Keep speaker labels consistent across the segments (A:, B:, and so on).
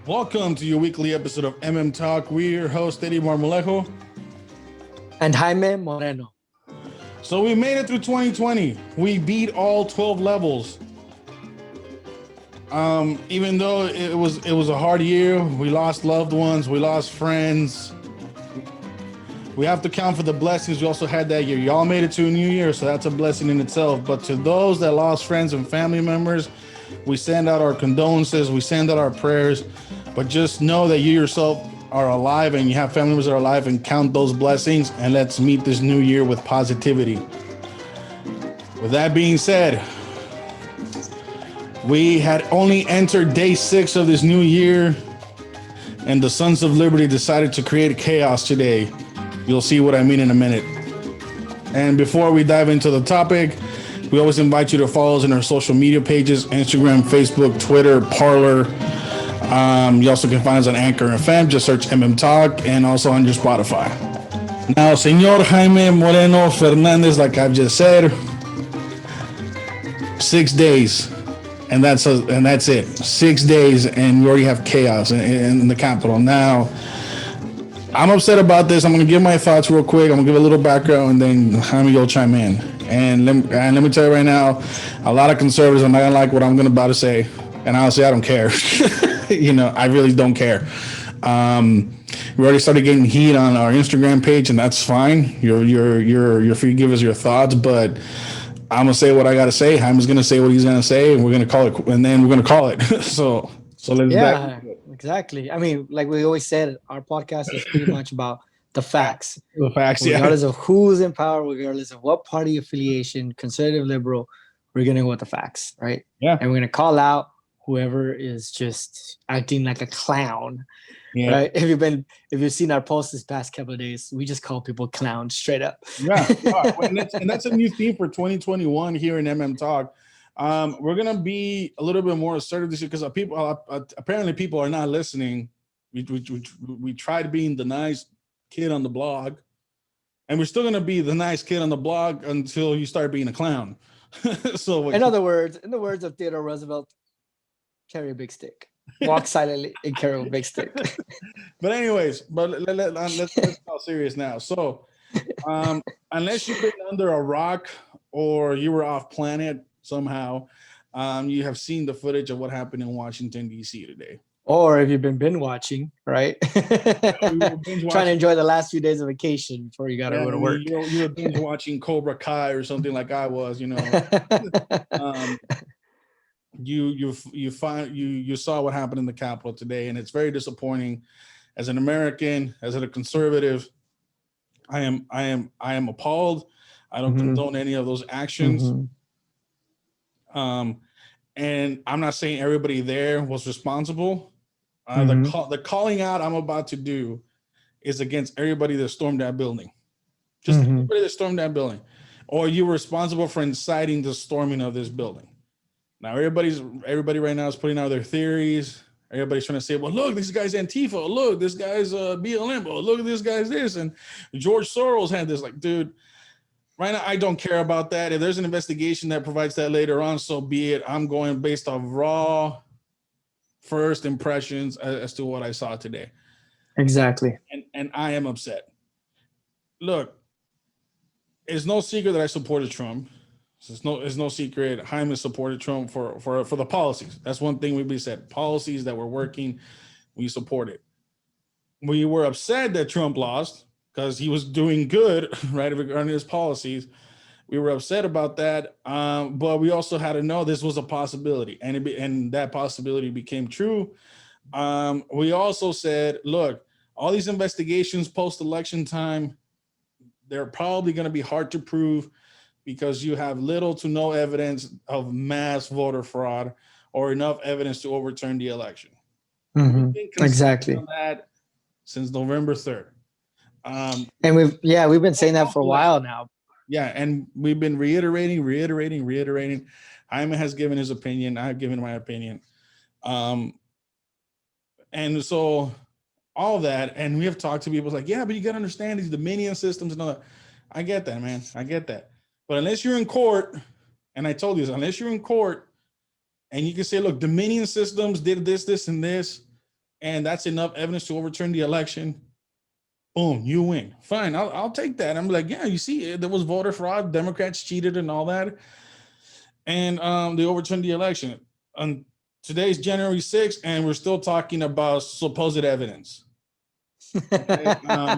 A: Welcome to your weekly episode of Talk. We're your host, Eddie Marmolejo.
B: And Jaime Moreno.
A: So we made it through 2020. We beat all 12 levels. Even though it was a hard year, we lost loved ones, we lost friends. We have to count for the blessings we also had that year. Y'all made it to a new year, so that's a blessing in itself. But to those that lost friends and family members, we send out our condolences, we send out our prayers. But just know that you yourself are alive and you have family members that are alive, and count those blessings, and let's meet this new year with positivity. With that being said, we had only entered day 6 of this new year, and the Sons of Liberty decided to create chaos today. You'll see what I mean in a minute. And before we dive into the topic, we always invite you to follow us in our social media pages: Instagram, Facebook, Twitter, Parler. You also can find us on Anchor FM. Just search Talk, and also on your Spotify. Now, Señor Jaime Moreno Fernandez, like I've just said, 6 days. And that's it. 6 days, and we already have chaos in the Capitol. Now, I'm upset about this. I'm going to give my thoughts real quick. I'm going to give a little background, and then Jaime, you'll chime in. And let me tell you right now, a lot of conservatives are not going to like what I'm about to say. And honestly, I don't care. I really don't care. We already started getting heat on our Instagram page, and that's fine. You're free to give us your thoughts, but I'm gonna say what I gotta say. Jaime's gonna say what he's gonna say, and we're gonna call it, and then we're gonna call it. so let's
B: back. Exactly. I mean, like we always said, our podcast is pretty much about the facts.
A: The facts,
B: regardless of who's in power, regardless of what party affiliation, conservative, liberal, we're gonna go with the facts, right?
A: Yeah.
B: And we're gonna call out whoever is just acting like a clown. Yeah. Right. If you've seen our posts this past couple of days, we just call people clowns straight up.
A: Yeah. And that's a new theme for 2021 here in Talk. We're gonna be a little bit more assertive this year because apparently people are not listening. We tried being the nice kid on the blog, and we're still gonna be the nice kid on the blog until you start being a clown. So
B: in the words of Theodore Roosevelt, carry a big stick. Walk silently and carry a big stick.
A: But anyways, let's get serious now. So, unless you've been under a rock or you were off planet somehow, you have seen the footage of what happened in Washington, D.C. today.
B: Or if you've been binge watching, right? Trying to enjoy the last few days of vacation before you got to go to work.
A: You were binge watching Cobra Kai or something like I was, You saw what happened in the Capitol today, and it's very disappointing. As an American, as a conservative, I am appalled. I don't condone any of those actions. And I'm not saying everybody there was responsible. The calling out I'm about to do is against everybody that stormed that building. Just everybody that stormed that building, or you were responsible for inciting the storming of this building. Now everybody right now is putting out their theories. Everybody's trying to say, well, look, this guy's Antifa. Look, this guy's BLM. Oh, look at this guy's this. And George Soros had this. Like, dude, right now I don't care about that. If there's an investigation that provides that later on, so be it. I'm going based off raw first impressions as to what I saw today.
B: Exactly.
A: And I am upset. Look, it's no secret that I supported Trump. It's no secret. Jaime supported Trump for the policies. That's one thing we said. Policies that were working, we supported. We were upset that Trump lost because he was doing good, right, regarding his policies. We were upset about that, but we also had to know this was a possibility, and that possibility became true. We also said, look, all these investigations post-election time, they're probably going to be hard to prove, because you have little to no evidence of mass voter fraud or enough evidence to overturn the election.
B: Exactly.
A: On that since November 3rd.
B: And we've been saying that for a while now.
A: Yeah, and we've been reiterating. Jaime has given his opinion. I've given my opinion. And so all that, and we have talked to people like, yeah, but you got to understand these dominion systems and all that. I get that, man. I get that. But unless you're in court, and I told you this, unless you're in court and you can say, look, dominion systems did this, and this, and that's enough evidence to overturn the election, boom, you win. Fine, I'll take that. I'm like, yeah, you see, there was voter fraud, Democrats cheated and all that, and they overturned the election. And today's January 6th, and we're still talking about supposed evidence. Okay? I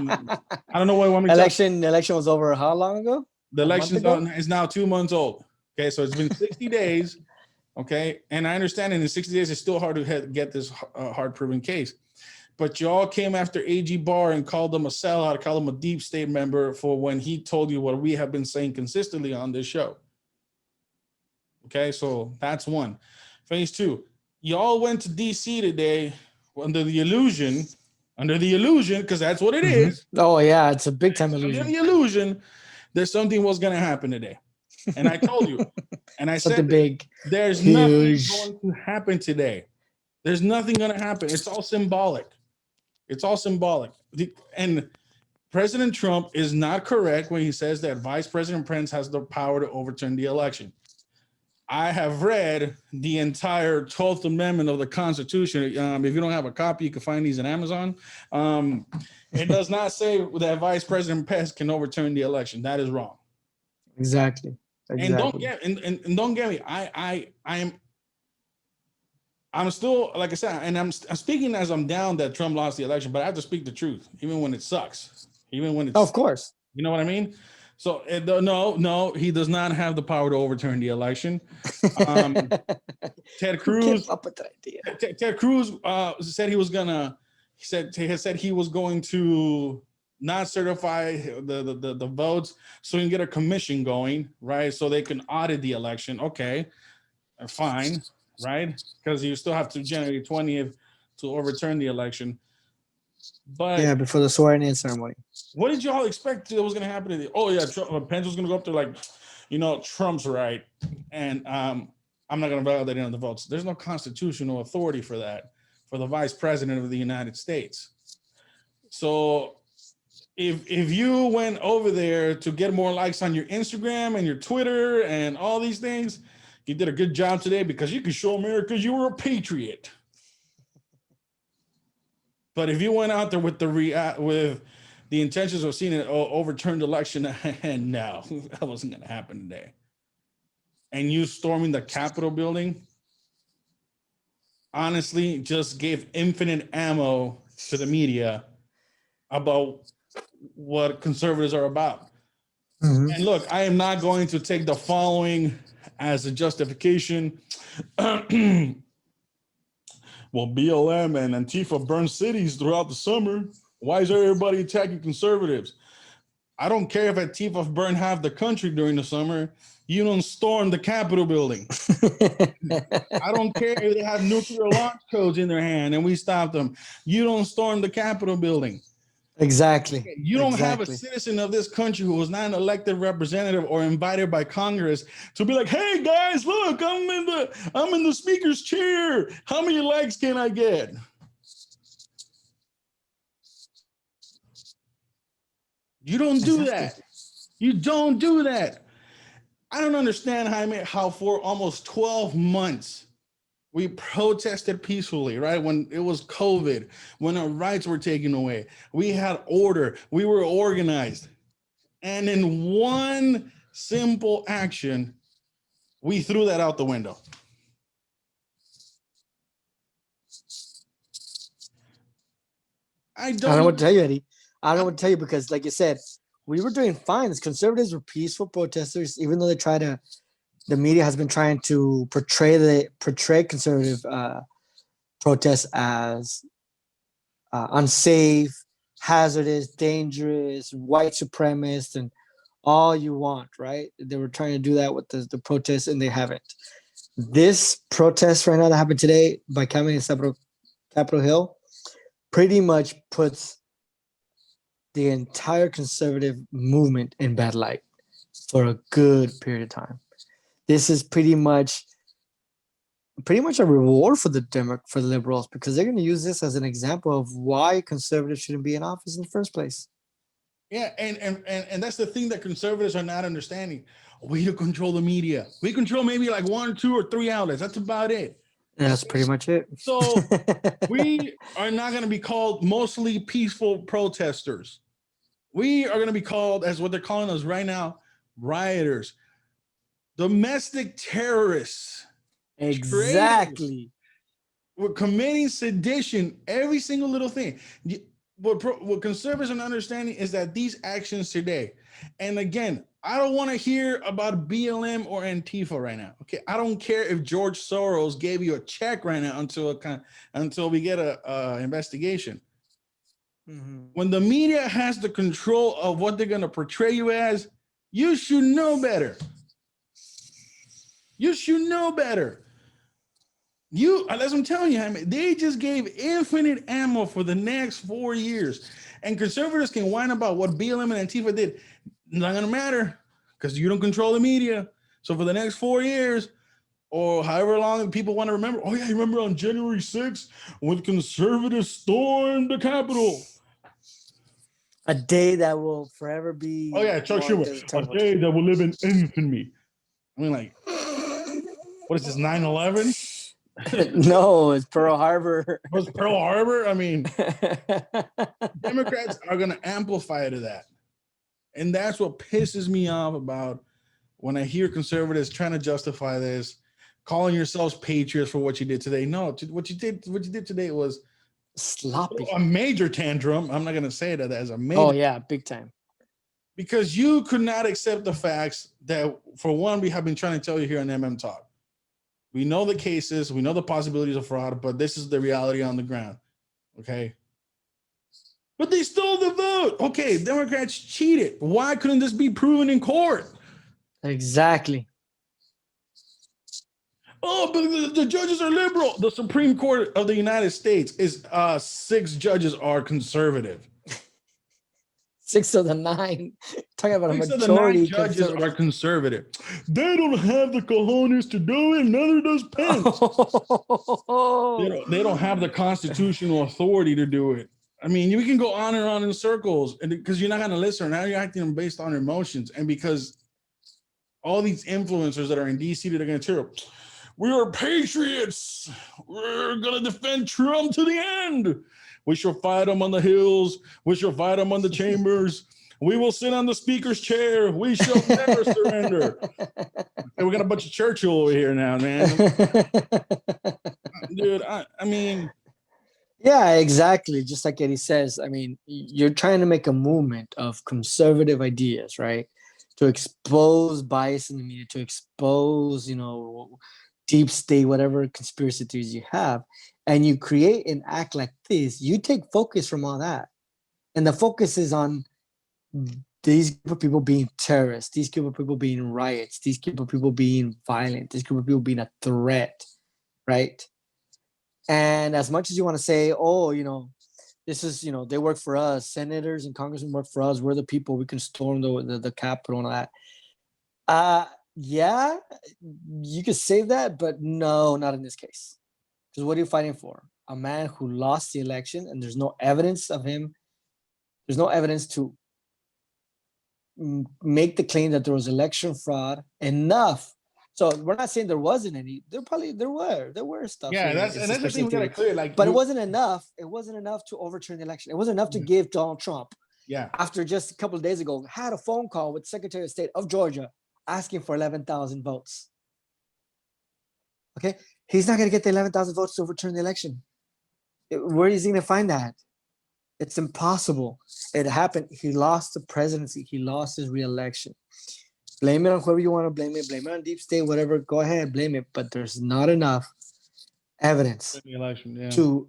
A: don't know what I want me to
B: election was over how long ago?
A: The election is now 2 months old. Okay, so it's been 60 days. Okay, and I understand in 60 days it's still hard to get this hard proven case, but y'all came after AG Barr and called him a sellout, called him a deep state member for when he told you what we have been saying consistently on this show. Okay, so that's one. Phase two, y'all went to DC today under the illusion, because that's what it is.
B: Oh yeah, it's a big time illusion.
A: Under the illusion that something was going to happen today. And I told you, and I said,
B: big,
A: there's huge. Nothing going to happen today. There's nothing going to happen. It's all symbolic. It's all symbolic. And President Trump is not correct when he says that Vice President Pence has the power to overturn the election. I have read the entire 12th Amendment of the Constitution. If you don't have a copy, you can find these on Amazon. It does not say that Vice President Pence can overturn the election. That is wrong.
B: Exactly.
A: And don't get me. I'm still, like I said, and I'm speaking as I'm down that Trump lost the election, but I have to speak the truth, even when it sucks, even when it's.
B: Of course.
A: You know what I mean? So no, he does not have the power to overturn the election. Ted Cruz. Ted Cruz said he was gonna. He said he was going to not certify the votes so you can get a commission going, right? So they can audit the election. Okay, fine, right? Because you still have to January 20th to overturn the election. But
B: yeah, before the swearing-in ceremony.
A: What did y'all expect that was going to happen? Oh yeah, Pence was going to go up there like, Trump's right, and I'm not going to validate any of the votes. There's no constitutional authority for that, for the vice president of the United States. So if you went over there to get more likes on your Instagram and your Twitter and all these things, you did a good job today because you can show America you were a patriot. But if you went out there with the intentions of seeing an overturned election, no, that wasn't going to happen today. And you storming the Capitol building, honestly, just gave infinite ammo to the media about what conservatives are about. Mm-hmm. And look, I am not going to take the following as a justification. Well, BLM and Antifa burned cities throughout the summer. Why is everybody attacking conservatives? I don't care if Antifa burned half the country during the summer. You don't storm the Capitol building. I don't care if they have nuclear launch codes in their hand and we stop them. You don't storm the Capitol building.
B: Exactly.
A: You don't have a citizen of this country who was not an elected representative or invited by Congress to be like, hey guys, look, I'm in the speaker's chair. How many likes can I get? You don't do that. You don't do that. I don't understand, Jaime, how for almost 12 months we protested peacefully, right? When it was COVID, when our rights were taken away, we had order, we were organized. And in one simple action, we threw that out the window.
B: I don't know what to tell you, Eddie. I don't know what to tell you because, like you said, we were doing fine. The conservatives were peaceful protesters, even though the media has been trying to portray conservative protests as unsafe, hazardous, dangerous, white supremacist, and all you want, right? They were trying to do that with the protests, and they haven't. This protest right now that happened today by coming in Capitol Hill pretty much puts the entire conservative movement in bad light for a good period of time. This is pretty much a reward for the liberals because they're going to use this as an example of why conservatives shouldn't be in office in the first place.
A: Yeah, and that's the thing that conservatives are not understanding. We control the media. We control maybe like 1, 2, or 3 outlets. That's about it.
B: That's pretty much it.
A: So we are not going to be called mostly peaceful protesters. We are going to be called, as what they're calling us right now, rioters, domestic terrorists.
B: Exactly.
A: We're committing sedition, every single little thing. What conservatives are understanding is that these actions today, and again, I don't want to hear about BLM or Antifa right now. Okay, I don't care if George Soros gave you a check right now until we get a investigation.
B: Mm-hmm.
A: When the media has the control of what they're going to portray you as, you should know better. You should know better. As I'm telling you, Jaime, they just gave infinite ammo for the next 4 years. And conservatives can whine about what BLM and Antifa did. Not going to matter because you don't control the media. So for the next 4 years, or however long people want to remember, oh yeah, you remember on January 6th when conservatives stormed the Capitol?
B: A day that will forever be.
A: Oh yeah, Chuck Schumer. A day that will live in infamy. I mean, like, what is this, 9/11?
B: No, it's Pearl Harbor.
A: Was Pearl Harbor? I mean, Democrats are going to amplify to that. And that's what pisses me off about when I hear conservatives trying to justify this, calling yourselves patriots for what you did today. No, what you did today was
B: sloppy.
A: A major tantrum. I'm not going to say that as a major.
B: Oh yeah, big time.
A: Because you could not accept the facts that, for one, we have been trying to tell you here on MM Talk. We know the cases, we know the possibilities of fraud, but this is the reality on the ground. Okay. But they stole the vote. Okay, Democrats cheated. Why couldn't this be proven in court?
B: Exactly.
A: Oh, but the judges are liberal. The Supreme Court of the United States is 6 judges are conservative.
B: 6 of the 9. Talking about
A: 6
B: a majority
A: of the 9 judges are conservative. They don't have the cojones to do it. Neither does Pence. They don't have the constitutional authority to do it. I mean, we can go on and on in circles, and because you're not going to listen. Now you're acting based on emotions, and because all these influencers that are in DC that are going to tell you, we are patriots. We're going to defend Trump to the end. We shall fight him on the hills. We shall fight him on the chambers. We will sit on the speaker's chair. We shall never surrender. And we got a bunch of Churchill over here now, man. Dude, I mean.
B: Yeah, exactly. Just like Eddie says, I mean, you're trying to make a movement of conservative ideas, right? To expose bias in the media, to expose, deep state, whatever conspiracy theories you have, and you create an act like this, you take focus from all that. And the focus is on these group of people being terrorists, these group of people being riots, these group of people being violent, these group of people being a threat, right? And as much as you want to say, oh, this is, they work for us, senators and congressmen work for us, we're the people, we can storm the Capitol and all that. Yeah, you could say that, but no, not in this case. Because what are you fighting for? A man who lost the election, and there's no evidence of him. There's no evidence to make the claim that there was election fraud enough. So we're not saying there wasn't any. There were stuff.
A: Yeah, that's the thing we gotta clear.
B: But it wasn't enough. It wasn't enough to overturn the election. It wasn't enough to give Donald Trump.
A: Yeah.
B: After just a couple of days ago, had a phone call with Secretary of State of Georgia asking for 11,000 votes. Okay, he's not going to get the 11,000 votes to overturn the election. Where is he going to find that? It's impossible. It happened. He lost the presidency. He lost his re-election. Blame it on whoever you want to blame it. Blame it on deep state, whatever. Go ahead, blame it. But there's not enough evidence to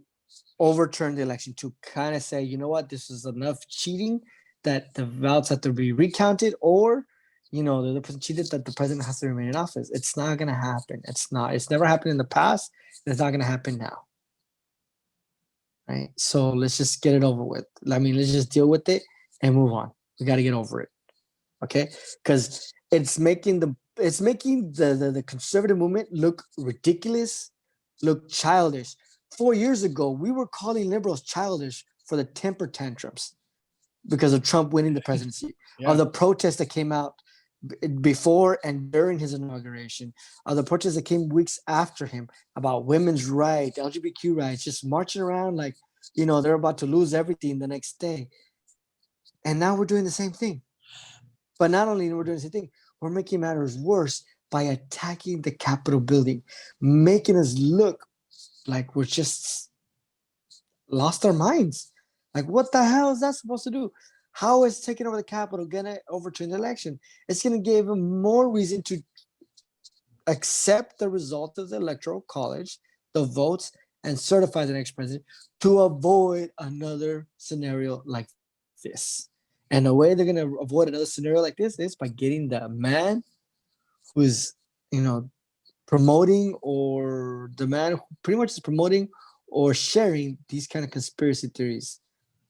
B: overturn the election, to kind of say, you know what, this is enough cheating that the ballots have to be recounted, or the president cheated that the president has to remain in office. It's not going to happen. It's never happened in the past, and it's not going to happen now. Right? So let's just get it over with. I mean, let's just deal with it and move on. We got to get over it. Okay? Because it's making the conservative movement look ridiculous, look childish. 4 years ago, we were calling liberals childish for the temper tantrums because of Trump winning the presidency, of the protests that came out before and during his inauguration, the protests that came weeks after him about women's rights, LGBTQ rights, just marching around like, they're about to lose everything the next day. And now we're doing the same thing. But not only we're doing the same thing, we're making matters worse by attacking the Capitol building, making us look like we're just lost our minds. Like, what the hell is that supposed to do? How is taking over the Capitol gonna overturn the election? It's gonna give them more reason to accept the result of the Electoral College, the votes, and certify the next president to avoid another scenario like this. And the way they're gonna avoid another scenario like this is by getting the man who's, promoting, or the man who pretty much is promoting or sharing these kind of conspiracy theories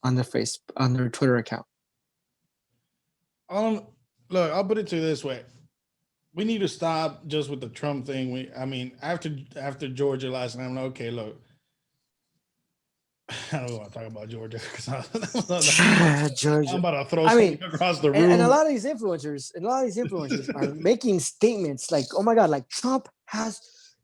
B: on their Twitter account.
A: Look, I'll put it to you this way: we need to stop just with the Trump thing. After Georgia last night, I'm like, okay, look, I don't want to talk about Georgia because
B: Georgia.
A: I'm about to throw something across the room.
B: And a lot of these influencers, are making statements like, "Oh my God, like Trump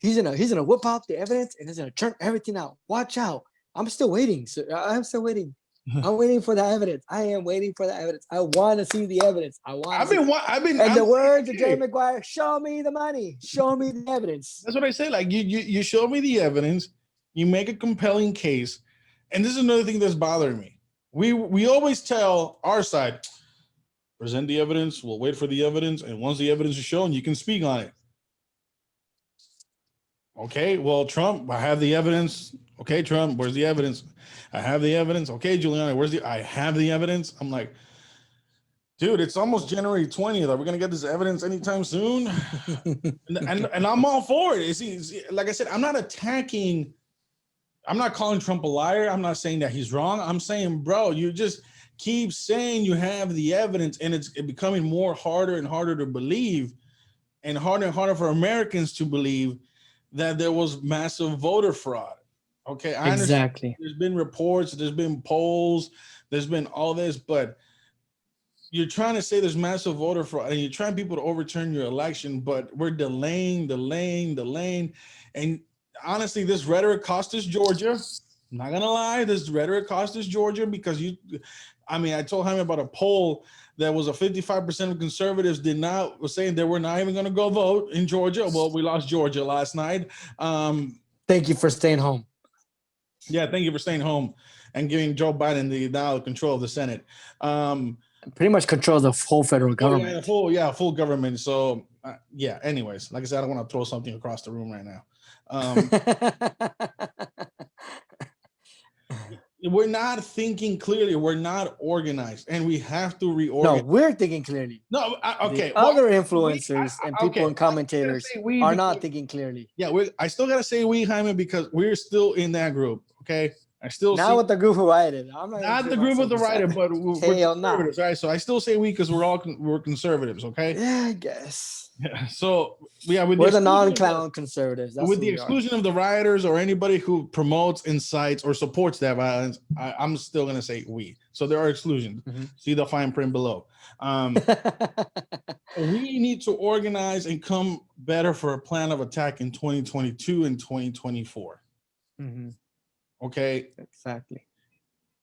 B: he's gonna whip out the evidence and he's gonna turn everything out. Watch out!" I'm still waiting. So I'm still waiting. I'm waiting for the evidence. I am waiting for the evidence. I want to see the evidence. The words of Jerry Maguire: "Show me the money. Show me the evidence."
A: That's what I say. Like you show me the evidence. You make a compelling case. And this is another thing that's bothering me. We always tell our side, present the evidence. We'll wait for the evidence, and once the evidence is shown, you can speak on it. Okay, well, Trump, I have the evidence. Okay, Trump, where's the evidence? I have the evidence. Okay, Giuliani, I have the evidence. I'm like, dude, it's almost January 20th. Are we gonna get this evidence anytime soon? and I'm all for it. See, like I said, I'm not calling Trump a liar. I'm not saying that he's wrong. I'm saying, bro, you just keep saying you have the evidence, and it's becoming harder and harder to believe, and harder for Americans to believe that there was massive voter fraud. Okay, I
B: exactly.
A: Understand there's been reports, there's been polls, there's been all this, but you're trying to say there's massive voter fraud, and you're trying people to overturn your election, but we're delaying. And honestly, this rhetoric cost us Georgia. I'm not gonna lie, this rhetoric cost us Georgia because I told him about a poll that was 55% of conservatives was saying they were not even gonna go vote in Georgia. Well, we lost Georgia last night.
B: Thank you for staying home.
A: Yeah, thank you for staying home and giving Joe Biden the control of the Senate.
B: Pretty much controls the whole federal government.
A: Full government. So anyways, like I said, I don't want to throw something across the room right now. We're not thinking clearly. We're not organized, and we have to reorganize.
B: No, we're thinking clearly.
A: No, okay.
B: Other influencers and people and commentators are not thinking clearly.
A: Yeah, I still gotta say we, Jaime, because we're still in that group. Okay, I still
B: not with the group who writed. I'm
A: not the group with the writer, but we're conservatives, right? So I still say we because we're conservatives. Okay.
B: Yeah, I guess.
A: Yeah. So
B: we're the non-clown conservatives. That's
A: with the exclusion of the rioters or anybody who promotes, incites, or supports that violence, I'm still gonna say we. So there are exclusions. Mm-hmm. See the fine print below. We need to organize and come better for a plan of attack in 2022 and 2024. Mm-hmm. Okay.
B: Exactly.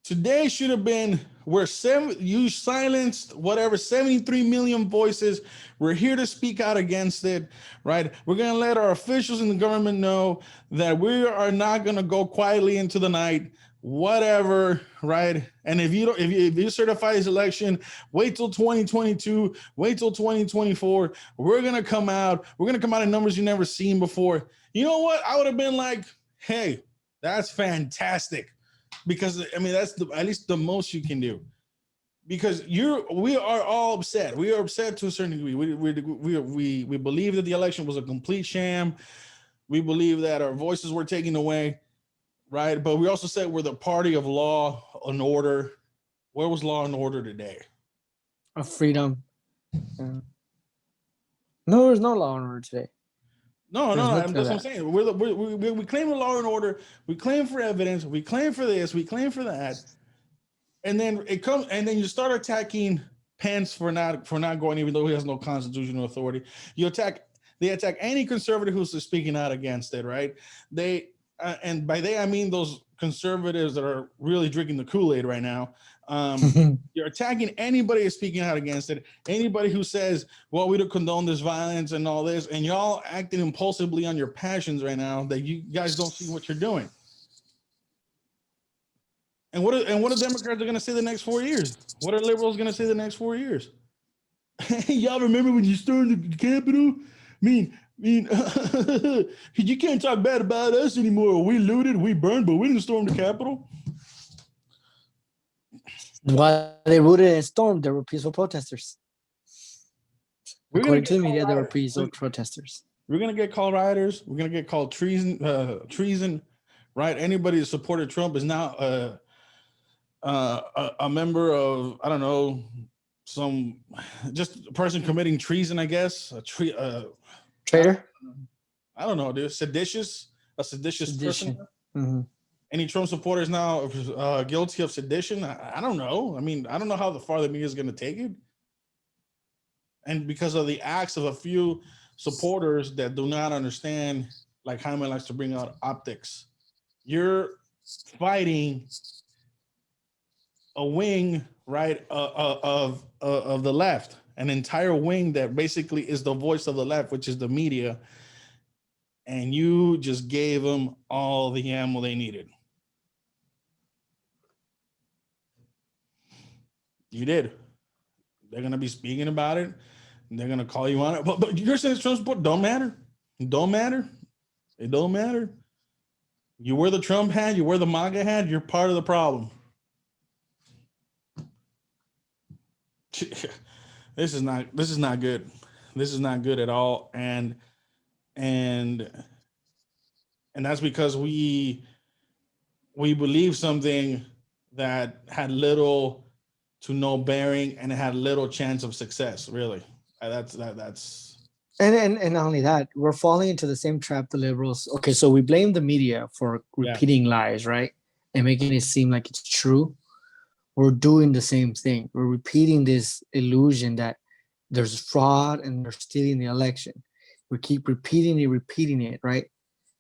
A: Today should have been you silenced 73 million voices. We're here to speak out against it, right? We're going to let our officials in the government know that we are not going to go quietly into the night, whatever, right? And if you certify this election, wait till 2022, wait till 2024. We're going to come out in numbers you've never seen before. You know what? I would have been like, hey, that's fantastic. Because that's at least the most you can do, because we are all upset. We are upset to a certain degree. We believe that the election was a complete sham. We believe that our voices were taken away, right? But we also said we're the party of law and order. Where was law and order today?
B: Of freedom. Yeah. No, there's no law and order today.
A: No, that's what I'm saying. We claim the law and order. We claim for evidence. We claim for this. We claim for that. And then you start attacking Pence for not going, even though he has no constitutional authority. They attack any conservative who's speaking out against it, right? They and by they I mean those conservatives that are really drinking the Kool-Aid right now. You're attacking anybody who's speaking out against it. Anybody who says, "Well, we don't condone this violence and all this," and y'all acting impulsively on your passions right now that you guys don't see what you're doing. And what are Democrats are going to say the next 4 years? What are liberals going to say the next 4 years? Y'all remember when you stormed the Capitol? I mean, you can't talk bad about us anymore. We looted, we burned, but we didn't storm the Capitol.
B: While they looted and stormed, there were peaceful protesters. According to the media, there were peaceful protesters.
A: We're gonna get called rioters. We're gonna get called treason, right? Anybody that supported Trump is now a member of, I don't know, some just a person committing treason, I guess.
B: Traitor?
A: I don't know, dude. A seditious person.
B: Mm-hmm.
A: Any Trump supporters now guilty of sedition? I don't know. I mean, I don't know how far the media is going to take it. And because of the acts of a few supporters that do not understand, like Jaime likes to bring out optics, you're fighting a wing, right, of the left, an entire wing that basically is the voice of the left, which is the media, and you just gave them all the ammo they needed. You did. They're gonna be speaking about it, and they're gonna call you on it. But you're saying Trump support don't matter. It don't matter. It don't matter. You wear the Trump hat, you wear the MAGA hat, you're part of the problem. This is not good. This is not good at all. And that's because we believe something that had little to no bearing and it had little chance of success, really. That's
B: and not only that, we're falling into the same trap the liberals. Okay, so we blame the media for repeating lies, right? And making it seem like it's true. We're doing the same thing. We're repeating this illusion that there's fraud and they're stealing the election. We keep repeating it, right?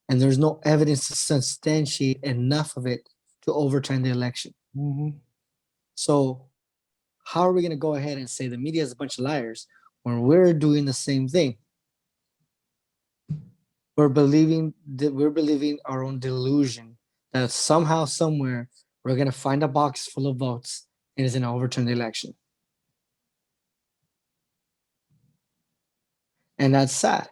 B: And there's no evidence to substantiate enough of it to overturn the election.
A: Mm-hmm.
B: So how are we going to go ahead and say the media is a bunch of liars when we're doing the same thing? We're believing our own delusion that somehow, somewhere, we're going to find a box full of votes and it's going to overturn the election. And that's sad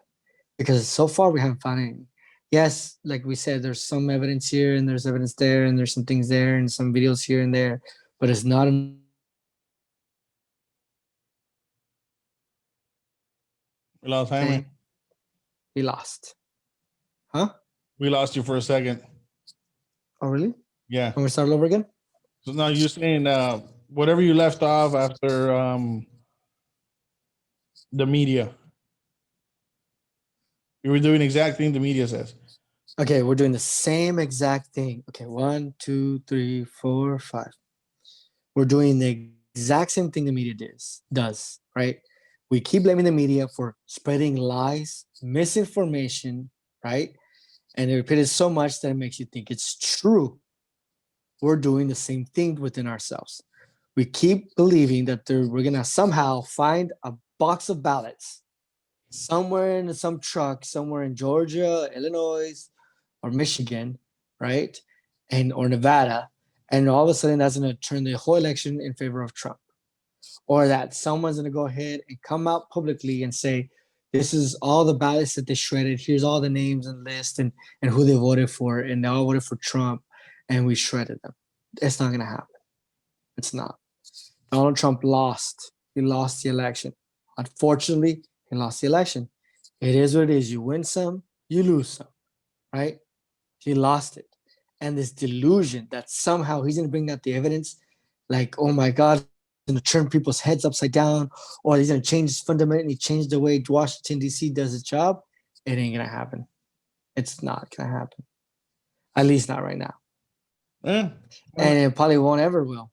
B: because so far we haven't found any. Yes, like we said, there's some evidence here and there's evidence there and there's some things there and some videos here and there, but it's not enough.
A: We lost Jaime.
B: Okay. We lost. Huh?
A: We lost you for a second.
B: Oh, really?
A: Yeah.
B: Want me to start all over again?
A: So now you're saying whatever you left off after the media. You were doing the exact thing the media says.
B: Okay, we're doing the same exact thing. Okay, 1, 2, 3, 4, 5. We're doing the exact same thing the media does, right? We keep blaming the media for spreading lies, misinformation, right? And they repeat it so much that it makes you think it's true. We're doing the same thing within ourselves. We keep believing that we're going to somehow find a box of ballots somewhere in some truck, somewhere in Georgia, Illinois, or Michigan, right? Or Nevada. And all of a sudden that's going to turn the whole election in favor of Trump. Or that someone's going to go ahead and come out publicly and say, this is all the ballots that they shredded. Here's all the names and list and who they voted for. And they all voted for Trump and we shredded them. It's not going to happen. It's not. Donald Trump lost. He lost the election. Unfortunately, he lost the election. It is what it is. You win some, you lose some, right? He lost it. And this delusion that somehow he's going to bring out the evidence, like, oh my God, he's going to turn people's heads upside down, or he's going to fundamentally change the way Washington, D.C. does its job, it ain't going to happen. It's not going to happen. At least not right now.
A: Yeah.
B: And it probably won't ever will.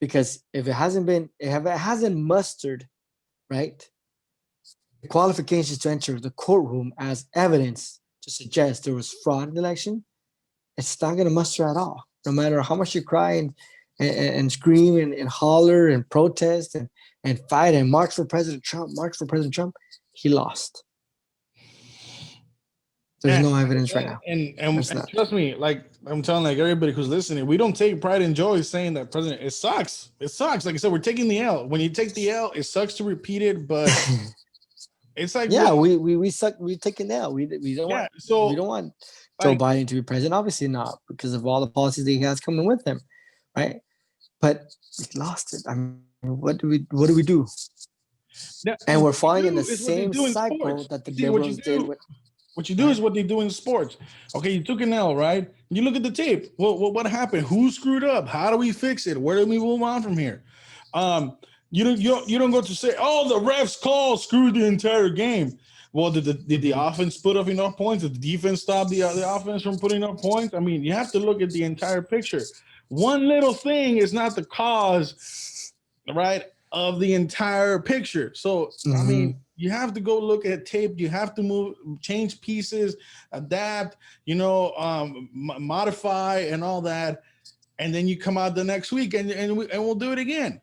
B: because if it hasn't mustered, right, the qualifications to enter the courtroom as evidence to suggest there was fraud in the election, it's not going to muster at all. No matter how much you cry and scream and holler and protest and fight and march for President Trump, he lost. There's no evidence right now.
A: And trust me, like I'm telling like everybody who's listening, we don't take pride and joy saying that president. It sucks. It sucks. Like I said, we're taking the L. When you take the L, it sucks to repeat it, but it's like
B: we suck. We take it now. We don't want.
A: So
B: we don't want Joe Biden to be president. Obviously not, because of all the policies that he has coming with him, right? But we lost it. I mean, what do we do?
A: Now,
B: and we're falling in the same cycle that the liberals did.
A: What you do is what they do in sports. Okay, you took an L, right? You look at the tape. What happened? Who screwed up? How do we fix it? Where do we move on from here? You don't go to say, oh, the refs call screwed the entire game. Well, did the offense put up enough points? Did the defense stop the offense from putting up points? I mean, you have to look at the entire picture. One little thing is not the cause, right, of the entire picture. So, I mean, you have to go look at tape. You have to change pieces, adapt, modify and all that. And then you come out the next week and we'll do it again.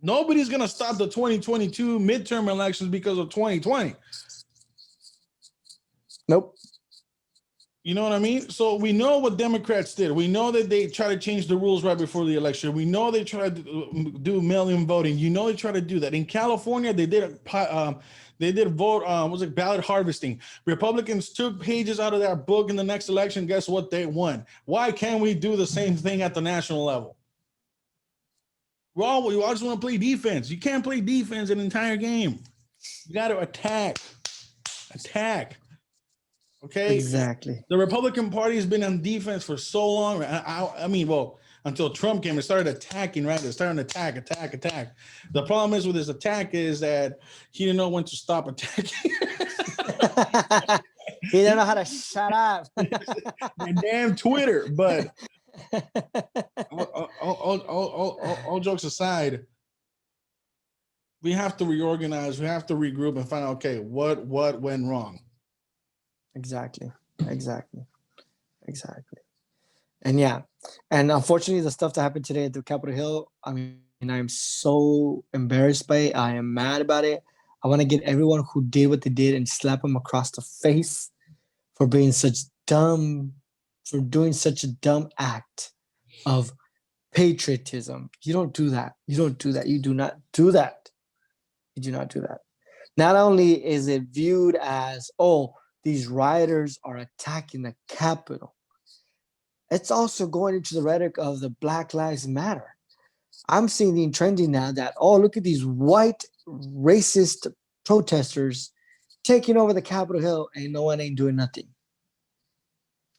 A: Nobody's going to stop the 2022 midterm elections because of 2020.
B: Nope.
A: You know what I mean? So we know what Democrats did. We know that they try to change the rules right before the election. We know they tried to do mail-in voting. They try to do that. In California, they did vote, ballot harvesting. Republicans took pages out of that book in the next election. Guess what? They won. Why can't we do the same thing at the national level? We all just want to play defense. You can't play defense an entire game. You got to attack. Okay.
B: Exactly.
A: The Republican Party has been on defense for so long. I mean, until Trump came, it started attacking, right? It started attack. The problem is with his attack is that he didn't know when to stop attacking.
B: He didn't know how to shut up.
A: Damn Twitter. But all jokes aside, we have to reorganize. We have to regroup and find out, okay, what went wrong.
B: Exactly. And unfortunately, the stuff that happened today at the Capitol Hill, I mean, I'm so embarrassed by it. I am mad about it. I want to get everyone who did what they did and slap them across the face for doing such a dumb act of patriotism. You don't do that. You do not do that. Not only is it viewed as, oh, these rioters are attacking the Capitol, it's also going into the rhetoric of the Black Lives Matter. I'm seeing the trending now that, oh, look at these white racist protesters taking over the Capitol Hill and no one ain't doing nothing.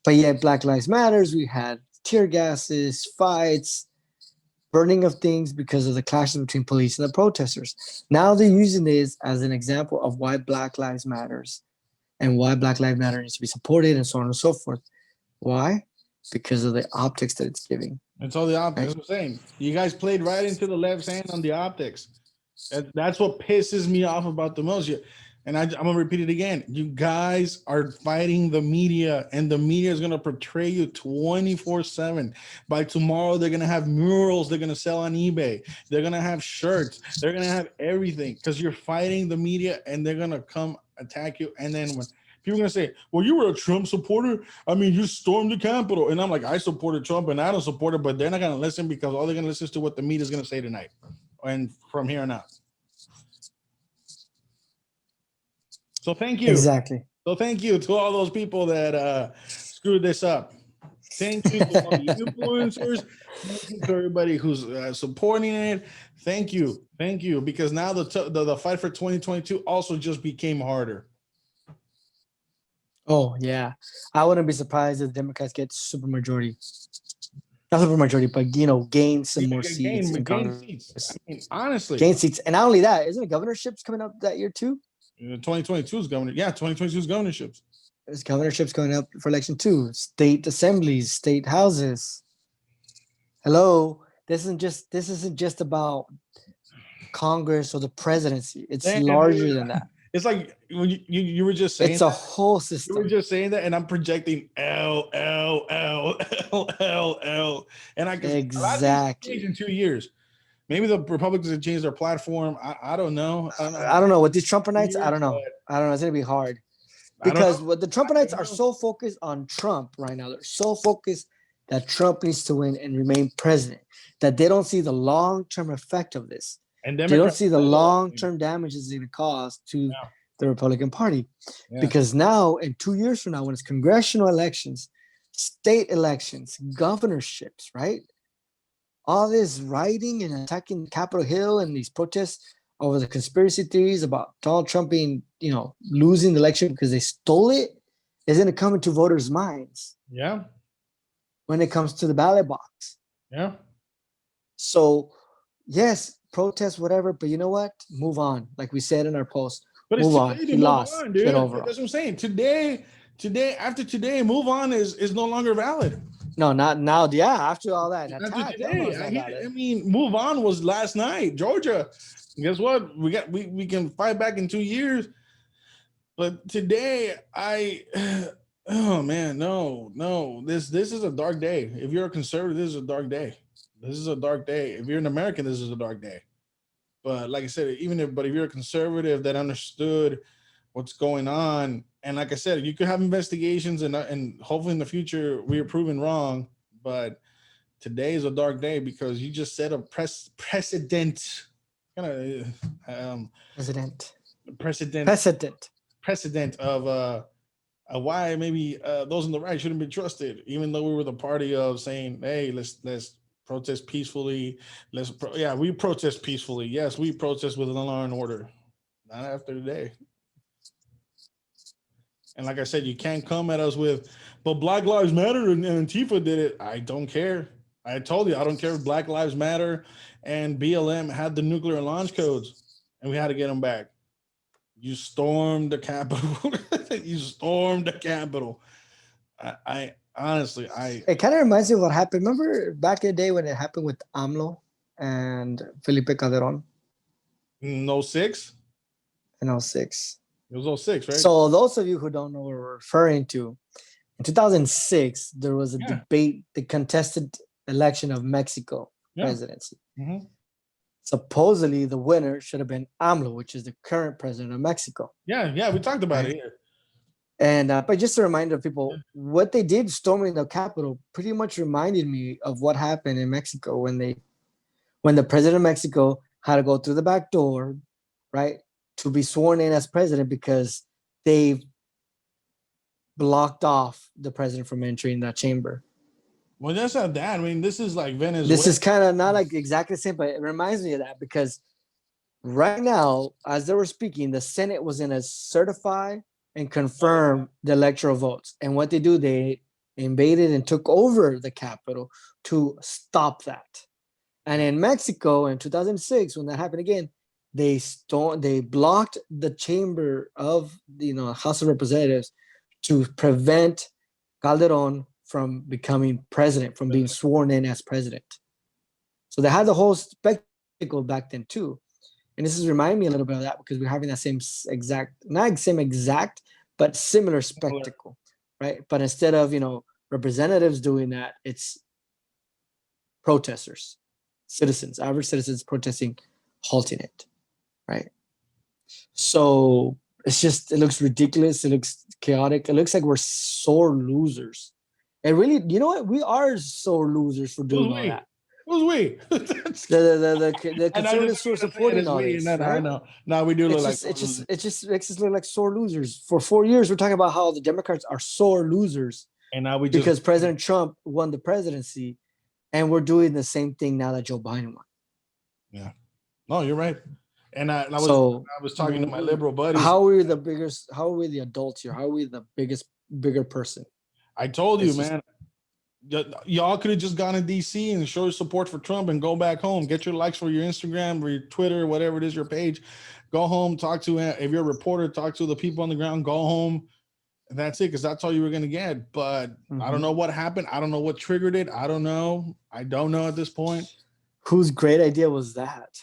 B: But yet Black Lives Matters, we had tear gases, fights, burning of things because of the clashes between police and the protesters. Now they're using this as an example of why Black Lives Matters and why Black Lives Matter needs to be supported and so on and so forth. Why? Because of the optics that it's giving.
A: It's all the optics. That's what I'm saying. You guys played right into the left hand on the optics. That's what pisses me off about the most. And I'm going to repeat it again. You guys are fighting the media, and the media is going to portray you 24/7. By tomorrow, they're going to have murals they're going to sell on eBay. They're going to have shirts. They're going to have everything because you're fighting the media, and they're going to come attack you. And then when people are going to say, well, you were a Trump supporter. I mean, you stormed the Capitol. And I'm like, I supported Trump, and I don't support it, but they're not going to listen because all they're going to listen is to what the media is going to say tonight and from here on out. So thank you.
B: Exactly.
A: So thank you to all those people that screwed this up. Thank you to all the influencers. Thank you to everybody who's supporting it. Thank you. Because now the fight for 2022 also just became harder.
B: Oh, yeah. I wouldn't be surprised if the Democrats get supermajority. Not supermajority, but, gain some more seats in Congress.
A: Seats. I mean, honestly.
B: Gain seats. And not only that, isn't it governorships coming up that year too?
A: 2022 is governor. Yeah, 2022 is governorships.
B: There's governorships going up for election too. State assemblies, state houses. Hello. this isn't just about Congress or the presidency. It's
A: Man,
B: larger than that.
A: it's like when you were just saying
B: It's a
A: that,
B: whole
A: you were
B: system.
A: just saying that, and I'm projecting L L L L L L, and I guess a lot of things have changed
B: Exactly.
A: in 2 years. Maybe the Republicans have changed their platform. I don't know. I don't know
B: I
A: how
B: don't know with these Trumpenites. I
A: years,
B: don't know.
A: but
B: I don't know. It's gonna be hard
A: I don't know.
B: because what the
A: I
B: Trumpenites
A: don't
B: are
A: know.
B: so focused on Trump right now. They're so focused that Trump needs to win and remain president that they don't see the long-term effect of this.
A: And
B: They don't
A: Democrats
B: see the
A: still don't.
B: long-term damage it's going to cause to
A: Yeah,
B: the Republican Party.
A: yeah,
B: Because now, in 2 years from now, when it's congressional elections, state elections, governorships, right? All this rioting and attacking Capitol Hill and these protests over the conspiracy theories about Donald Trump being, losing the election because they stole it is going to come into voters' minds
A: yeah,
B: when it comes to the ballot box.
A: yeah.
B: So, yes, protest, whatever, but you know what? Move on. Like we said in our post,
A: But it's
B: move
A: too
B: on.
A: late to
B: He
A: move
B: lost.
A: on,
B: Get
A: dude.
B: over
A: That's
B: it.
A: what I'm saying. Today, after today, move on is no longer valid.
B: No, not now. Yeah, after all that
A: After
B: attack, hell no,
A: today,
B: it's not valid.
A: I mean, move on was last night, Georgia. Guess what? We can fight back in 2 years, but today, oh man, no. This is a dark day. If you're a conservative, this is a dark day. This is a dark day. If you're an American, this is a dark day. But like I said, if you're a conservative that understood what's going on, and like I said, you could have investigations, and hopefully in the future we are proven wrong. But today is a dark day because you just set a precedent, kind of
B: President.
A: precedent
B: Precedent.
A: precedent of why maybe those on the right shouldn't be trusted, even though we were the party of saying, hey, let's protest peacefully. We protest peacefully. Yes, we protest with law and order. Not after today. And like I said, you can't come at us with, but Black Lives Matter and Antifa did it. I don't care. I told you, I don't care if Black Lives Matter and BLM had the nuclear launch codes and we had to get them back. You stormed the Capitol. You stormed the Capitol. I honestly,
B: It kind of reminds me of what happened. Remember back in the day when it happened with AMLO and Felipe Calderon
A: no 06.
B: in 06.
A: It was 06, right?
B: So those of you who don't know what we're referring to, in 2006, there was a
A: Yeah.
B: debate, the contested election of Mexico
A: Yeah.
B: presidency.
A: Mm-hmm.
B: Supposedly, the winner should have been AMLO, which is the current president of Mexico.
A: Yeah, we talked about it here.
B: And but just a reminder of people, what they did storming the Capitol pretty much reminded me of what happened in Mexico when the president of Mexico had to go through the back door, right, to be sworn in as president because they blocked off the president from entering that chamber.
A: Well, that's not that. I mean, this is like Venezuela.
B: This is kind of not like exactly the same, but it reminds me of that because right now, as they were speaking, the Senate was going to certify and confirm the electoral votes. And what they do, they invaded and took over the Capitol to stop that. And in Mexico in 2006, when that happened again, they blocked the chamber of the House of Representatives to prevent Calderon from becoming president, from being sworn in as president. So they had the whole spectacle back then too. And this is reminding me a little bit of that because we're having that same exact, not same exact, but similar spectacle, right? But instead of, representatives doing that, it's protesters, citizens, average citizens protesting, halting it, right? So it looks ridiculous. It looks chaotic. It looks like we're sore losers. And really, you know what? We are sore losers for doing all that.
A: Who's we?
B: The conservatives who are supporting all this, right?
A: I know. Now we do look like
B: it just makes us look like sore losers. For 4 years, we're talking about how the Democrats are sore losers,
A: and now
B: because President Trump won the presidency, and we're doing the same thing now that Joe Biden won.
A: Yeah, no, you're right. And I was talking to my liberal buddies.
B: How are we the biggest? How are we the adults here? How are we the bigger person?
A: I told you, man. Y'all could have just gone to DC and show your support for Trump and go back home. Get your likes for your Instagram or your Twitter, whatever it is, your page. Go home, talk to, if you're a reporter, talk to the people on the ground, go home. And that's it, because that's all you were going to get. But I don't know what happened. I don't know what triggered it. I don't know at this point.
B: Whose great idea was that?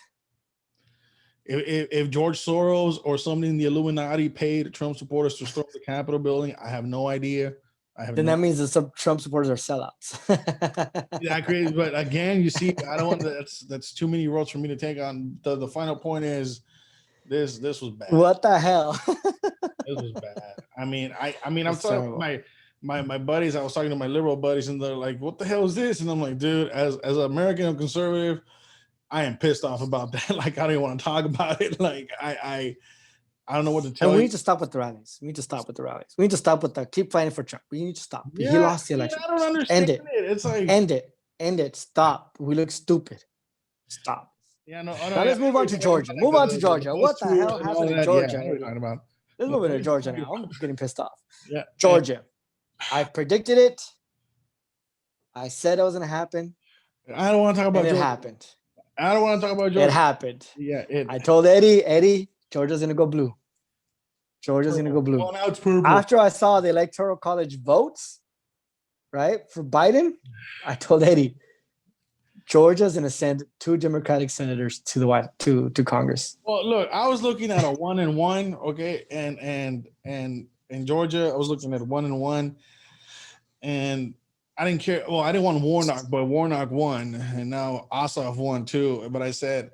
A: If George Soros or somebody in the Illuminati paid Trump supporters to storm the Capitol building, I have no idea.
B: Then that means that some Trump supporters are sellouts.
A: That crazy, but again, you see, I don't want that's too many roads for me to take on. The final point is this was bad.
B: What the hell?
A: This was bad. I mean, I'm
B: It's
A: talking
B: terrible.
A: my buddies. I was talking to my liberal buddies, and they're like, "What the hell is this?" And I'm like, "Dude, as an American and conservative, I am pissed off about that. Like, I don't even want to talk about it. Like, I don't know what to tell
B: And we
A: you.
B: need to stop with the rallies. We need to stop with the rallies. We need to stop with the keep fighting for Trump. We need to stop. He
A: Yeah,
B: lost the
A: man,
B: election.
A: I don't understand
B: End it.
A: It's like,
B: End it. End it. Stop. We look stupid. Stop.
A: yeah, no.
B: Now let's move on to Georgia. Move on to Georgia. What the hell happened in Georgia?
A: Yeah, I know what you're talking about.
B: Let's move into Georgia now. I'm getting pissed off.
A: Yeah,
B: Georgia. I predicted it. I said it was going to happen.
A: I don't want to talk about
B: And it
A: Georgia.
B: happened.
A: I don't want to talk about Georgia.
B: It happened.
A: Yeah,
B: I told Eddie, Georgia's going to go blue. Georgia's going to go blue.
A: Well, now it's purple.
B: After I saw the Electoral College votes, right, for Biden, I told Eddie, Georgia's going to send 2 Democratic senators to the to Congress.
A: Well, look, I was looking at a 1-1, okay, and in Georgia, I was looking at 1-1, and I didn't care. Well, I didn't want Warnock, but Warnock won, and now Ossoff won too. But I said,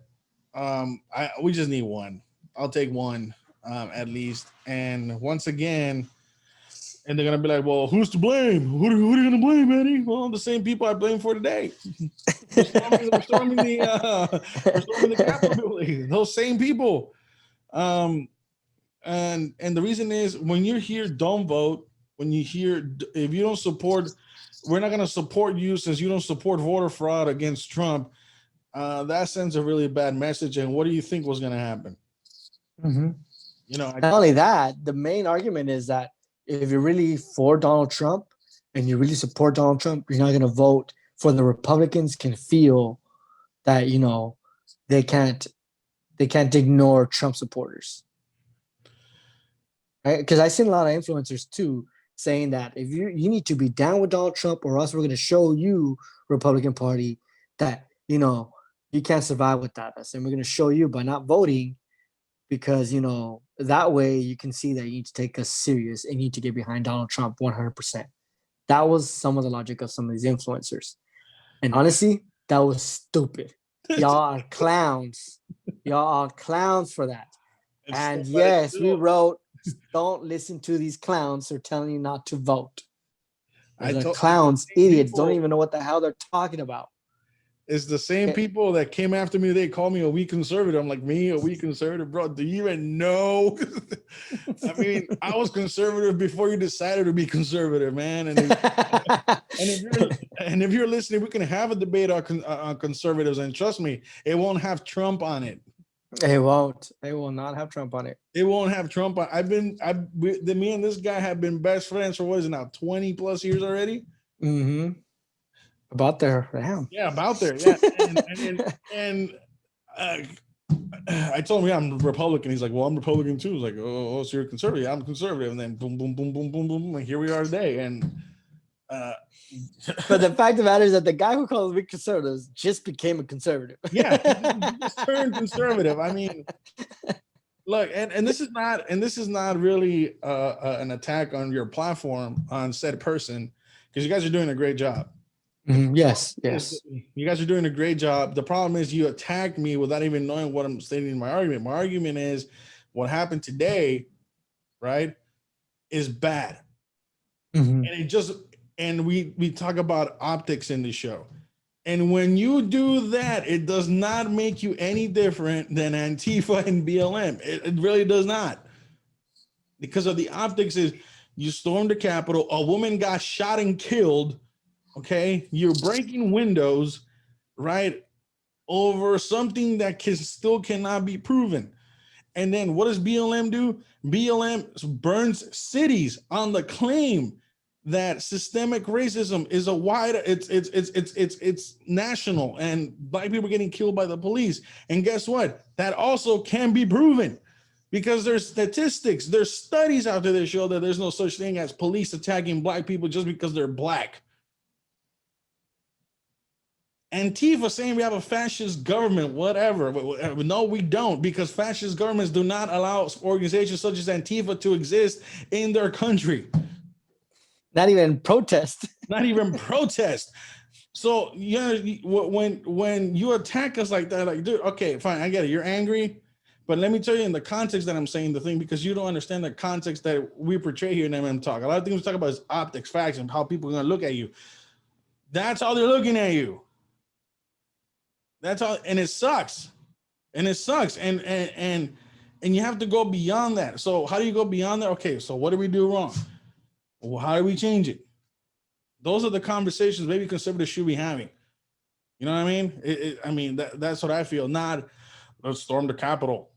A: we just need one. I'll take one at least. And once again, and they're gonna be like, "Well, who's to blame? Who are you gonna blame, Eddie?" Well, the same people I blame for today. We're storming the Capitol building. Those same people. And the reason is when you hear "don't vote," when you hear if you don't support, we're not going to support you since you don't support voter fraud against Trump. That sends a really bad message. And what do you think was going to happen?
B: Mm-hmm.
A: You know,
B: not only that, the main argument is that if you're really for Donald Trump and you really support Donald Trump, you're not going to vote for the Republicans. Can feel that they can't ignore Trump supporters, right? Because I've seen a lot of influencers too saying that if you need to be down with Donald Trump, or else we're going to show you, Republican Party, that you can't survive without us, and we're going to show you by not voting, because that way you can see that you need to take us serious and you need to get behind Donald Trump 100%. That was some of the logic of some of these influencers, and honestly, that was stupid. Y'all are clowns. Y'all are clowns for that. And yes, we wrote, don't listen to these clowns who are telling you not to vote. They're clowns, idiots, don't even know what the hell they're talking about.
A: It's the same people that came after me. They call me a weak conservative. I'm like, me, a weak conservative, bro? Do you even know? I mean, I was conservative before you decided to be conservative, man. And if you're listening, we can have a debate on conservatives, and trust me, it won't have Trump on it.
B: It won't. It will not have Trump on it.
A: It won't have Trump on. Me and this guy have been best friends for what is it now, 20 plus years already?
B: Mm-hmm. About there, damn.
A: Yeah, about there. Yeah, I told him, yeah, I'm Republican. He's like, well, I'm Republican too. He's like, oh, so you're conservative? I'm conservative. And then boom, boom, boom, boom, boom, boom, and here we are today. And
B: but the fact of the matter is that the guy who calls me conservatives just became a conservative.
A: Yeah, he just turned conservative. I mean, look, and this is not really an attack on your platform, on said person, because you guys are doing a great job.
B: Mm-hmm. Yes.
A: You guys are doing a great job. The problem is you attacked me without even knowing what I'm stating in my argument. My argument is what happened today, right, is bad.
B: Mm-hmm.
A: And we talk about optics in the show. And when you do that, it does not make you any different than Antifa and BLM. It really does not. Because of the optics is you stormed the Capitol, a woman got shot and killed. Okay, you're breaking windows, right, over something that still cannot be proven. And then what does BLM do? BLM burns cities on the claim that systemic racism is it's national, and black people are getting killed by the police. And guess what? That also can be proven, because there's statistics, there's studies out there that show that there's no such thing as police attacking black people just because they're black. Antifa saying we have a fascist government, whatever. No, we don't, because fascist governments do not allow organizations such as Antifa to exist in their country.
B: Not even protest.
A: Not even protest. So yeah, when you attack us like that, like, dude, okay, fine, I get it. You're angry, but let me tell you in the context that I'm saying the thing, because you don't understand the context that we portray here in MM Talk. A lot of things we talk about is optics, facts, and how people are gonna look at you. That's how they're looking at you. That's all, and it sucks, and it sucks, and you have to go beyond that. So how do you go beyond that? Okay, so what do we do wrong? Well, how do we change it? Those are the conversations maybe conservatives should be having. You know what I mean? I mean that's what I feel. Not let's storm the Capitol,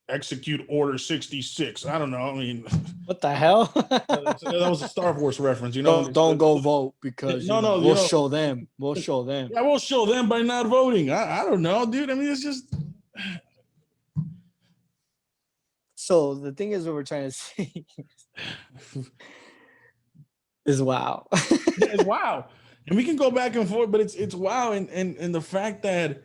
A: execute Order 66. I don't know. I mean,
B: What the hell?
A: that was a Star Wars reference. You know,
B: don't go vote because
A: no,
B: we'll show them. We'll show them.
A: Yeah, we'll show them by not voting. I don't know, dude. I mean, it's just.
B: So the thing is, what we're trying to say is wow.
A: It's wow, and we can go back and forth, but it's wow, and the fact that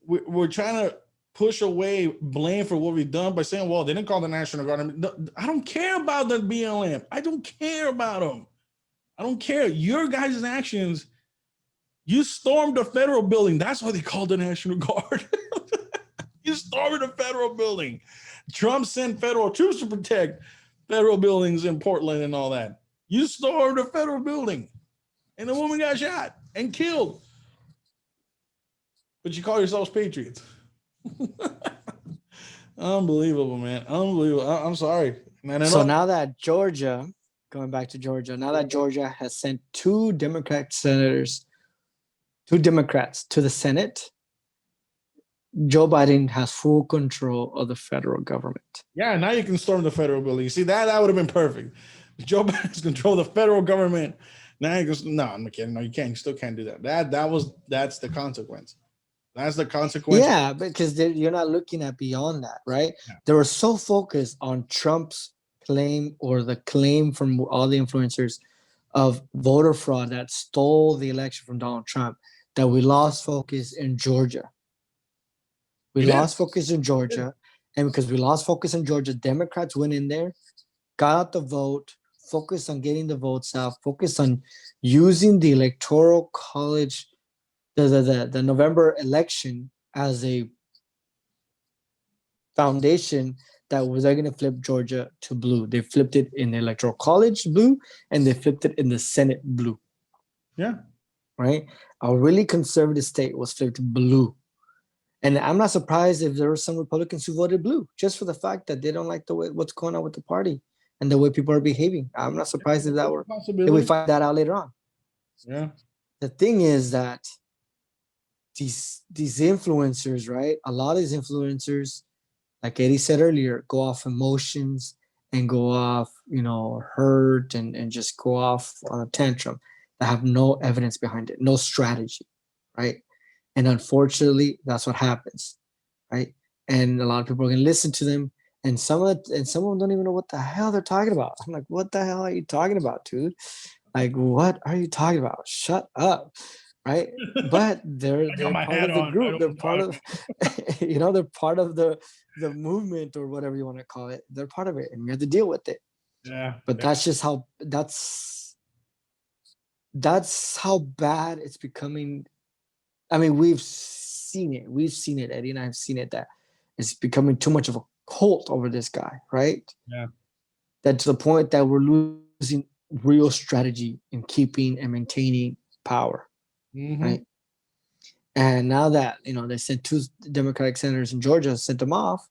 A: we're trying to push away blame for what we've done by saying, well, they didn't call the National Guard. I don't care about the BLM. I don't care about them. I don't care. Your guys' actions, you stormed the federal building. That's why they called the National Guard. You stormed the federal building. Trump sent federal troops to protect federal buildings in Portland and all that. You stormed the federal building, and the woman got shot and killed. But you call yourselves patriots. Unbelievable, man. Unbelievable. I'm sorry. Man,
B: so now that Georgia, going back to Georgia, now that Georgia has sent two Democrats to the Senate, Joe Biden has full control of the federal government.
A: Yeah, now you can storm the federal building. You see, that would have been perfect. Joe Biden's control the federal government. Now he goes, no, I'm kidding. No, you can't. You still can't do that. That's the consequence. That's the consequence.
B: Yeah, because you're not looking at beyond that, right? Yeah. They were so focused on Trump's claim, or the claim from all the influencers of voter fraud that stole the election from Donald Trump, that we lost focus in Georgia. We lost focus in Georgia. And because we lost focus in Georgia, Democrats went in there, got out the vote, focused on getting the votes out, focused on using the Electoral College, the November election, as a foundation that was going to flip Georgia to blue. They flipped it in the Electoral College blue, and they flipped it in the Senate blue.
A: Yeah.
B: Right? A really conservative state was flipped blue. And I'm not surprised if there were some Republicans who voted blue, just for the fact that they don't like the way what's going on with the party and the way people are behaving. I'm not surprised if we find that out later on.
A: Yeah.
B: The thing is that these influencers, right? A lot of these influencers, like Eddie said earlier, go off emotions and go off, hurt and just go off on a tantrum that have no evidence behind it, no strategy, right? And unfortunately, that's what happens, right? And a lot of people are going to listen to them, and some of them don't even know what the hell they're talking about. I'm like, what the hell are you talking about, dude? Like, what are you talking about? Shut up, right? But they're part of the group. They're part of, they're part of the movement, or whatever you want to call it. They're part of it, and you have to deal with it.
A: Yeah.
B: But that's just how that's how bad it's becoming. I mean, we've seen it. Eddie and I have seen it, that it's becoming too much of a cult over this guy, right?
A: Yeah.
B: That to the point that we're losing real strategy in keeping and maintaining power, right? And now that, they sent two Democratic senators in Georgia, sent them off,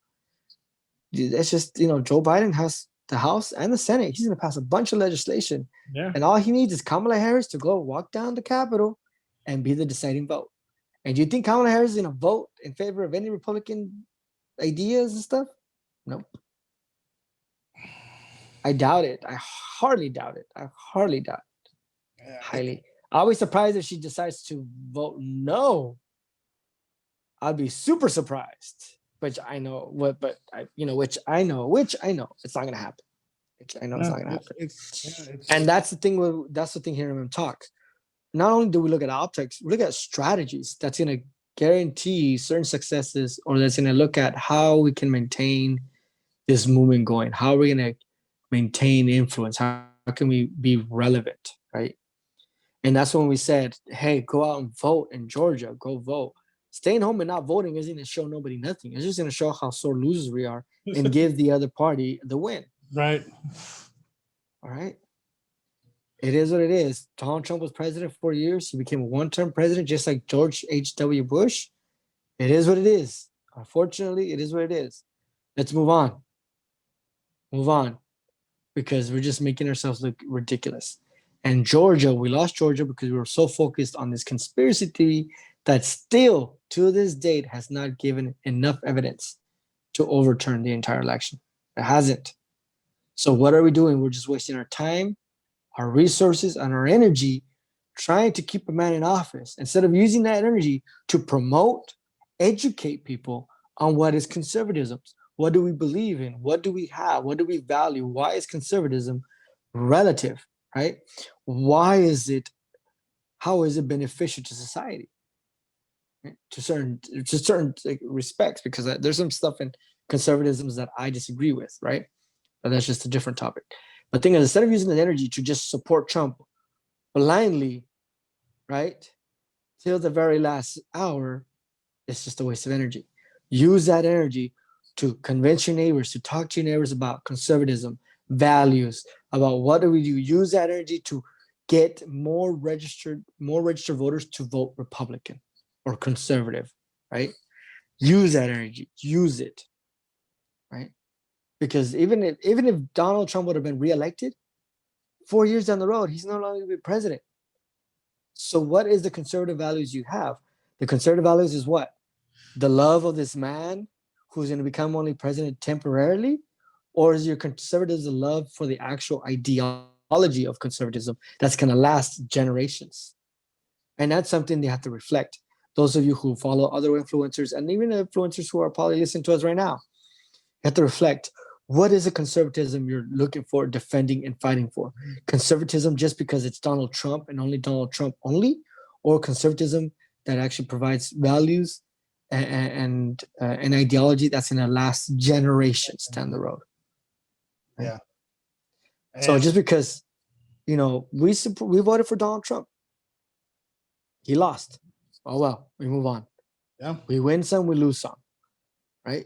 B: it's just, Joe Biden has the House and the Senate. He's going to pass a bunch of legislation.
A: Yeah.
B: And all he needs is Kamala Harris to go walk down the Capitol and be the deciding vote. And do you think Kamala Harris is going to vote in favor of any Republican ideas and stuff? Nope. I doubt it. I hardly doubt it. Yeah. Highly. I'll be surprised if she decides to vote no. I'd be super surprised. Which I know it's not going to happen. It's not going to happen. And that's the thing here in Talk. not only do we look at optics, we look at strategies that's going to guarantee certain successes, or that's going to look at how we can maintain this movement going. How are we going to maintain influence? How can we be relevant, right? And that's when we said, hey, go out and vote in Georgia. Go vote. Staying home and not voting isn't going to show nobody nothing. It's just going to show how sore losers we are and give the other party the win.
A: Right.
B: All right. It is what it is. Donald Trump was president for 4 years. He became a one-term president, just like George H.W. Bush. It is what it is. Unfortunately, it is what it is. Let's move on. Move on. Because we're just making ourselves look ridiculous. And Georgia, we lost Georgia because we were so focused on this conspiracy theory that still, to this date, has not given enough evidence to overturn the entire election. It hasn't. So what are we doing? We're just wasting our time, our resources, and our energy trying to keep a man in office instead of using that energy to promote, educate people on what is conservatism. What do we believe in? What do we have? What do we value? Why is conservatism relative, right? Why is it, how is it beneficial to society? Right? To certain respects, because there's some stuff in conservatism that I disagree with, right? But that's just a different topic. But the thing is, instead of using that energy to just support Trump blindly, right, till the very last hour, it's just a waste of energy. Use that energy to convince your neighbors, to talk to your neighbors about conservatism, values, about what do we do. Use that energy to get more registered voters to vote Republican or conservative, right? Use that energy. Use it, right? Because even if Donald Trump would have been reelected, 4 years down the road, he's no longer going to be president. So what is the conservative values you have? The conservative values is what? The love of this man who's going to become only president temporarily? Or is your conservatism the love for the actual ideology of conservatism that's going to last generations? And that's something they have to reflect. Those of you who follow other influencers, and even influencers who are probably listening to us right now, you have to reflect, what is the conservatism you're looking for, defending, and fighting for? Conservatism just because it's Donald Trump and only Donald Trump only? Or conservatism that actually provides values and an ideology that's going to last generations down the road? Right?
A: Yeah.
B: So just because, we voted for Donald Trump, he lost. Oh well, we move on.
A: Yeah.
B: We win some, we lose some, right?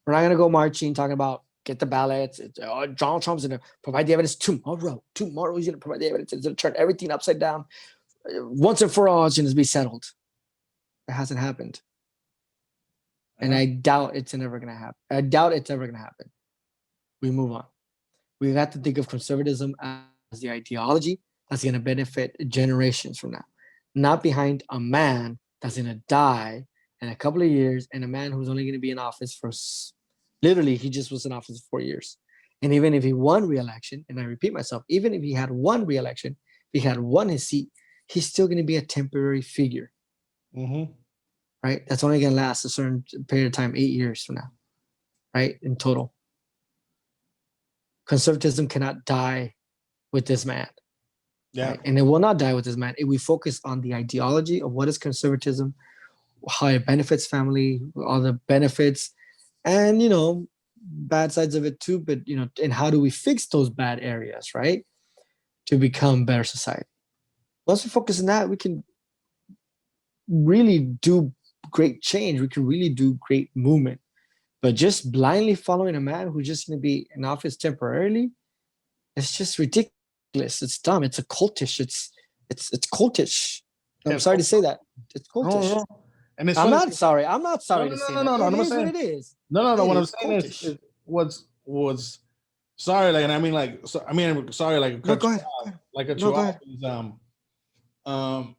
B: We're not going to go marching talking about get the ballots. Donald Trump's going to provide the evidence tomorrow. Tomorrow he's going to provide the evidence. It's going to turn everything upside down. Once and for all, it's going to be settled. It hasn't happened. And I doubt it's never going to happen. I doubt it's ever going to happen. We move on. We have to think of conservatism as the ideology that's going to benefit generations from now, not behind a man that's going to die in a couple of years, and a man who's only going to be in office for literally, he just was in office for 4 years. And even if he won re-election, and I repeat myself, even if he had won re-election, if he had won his seat, he's still going to be a temporary figure.
A: Mm-hmm.
B: Right? That's only going to last a certain period of time, 8 years from now, right? In total. Conservatism cannot die with this man.
A: Yeah.
B: Right? And it will not die with this man if we focus on the ideology of what is conservatism, how it benefits family, all the benefits, and bad sides of it too, but and how do we fix those bad areas, right, to become better society? Once we focus on that, we can really do great change. We can really do great movement. But just blindly following a man who's just going to be in office temporarily, it's just ridiculous. It's dumb. It's a cultish. It's cultish. I'm sorry to say that. It's cultish.
A: No. And it's
B: I'm
A: funny.
B: not sorry. I'm not sorry to say that.
A: No.
B: It
A: I'm
B: is
A: saying
B: what it is.
A: no.
B: It
A: What I'm
B: is
A: saying is what's sorry, like, and I mean, like, so, I mean, sorry, like,
B: No, go ahead.
A: like, cut
B: No,
A: you
B: go
A: off.
B: ahead.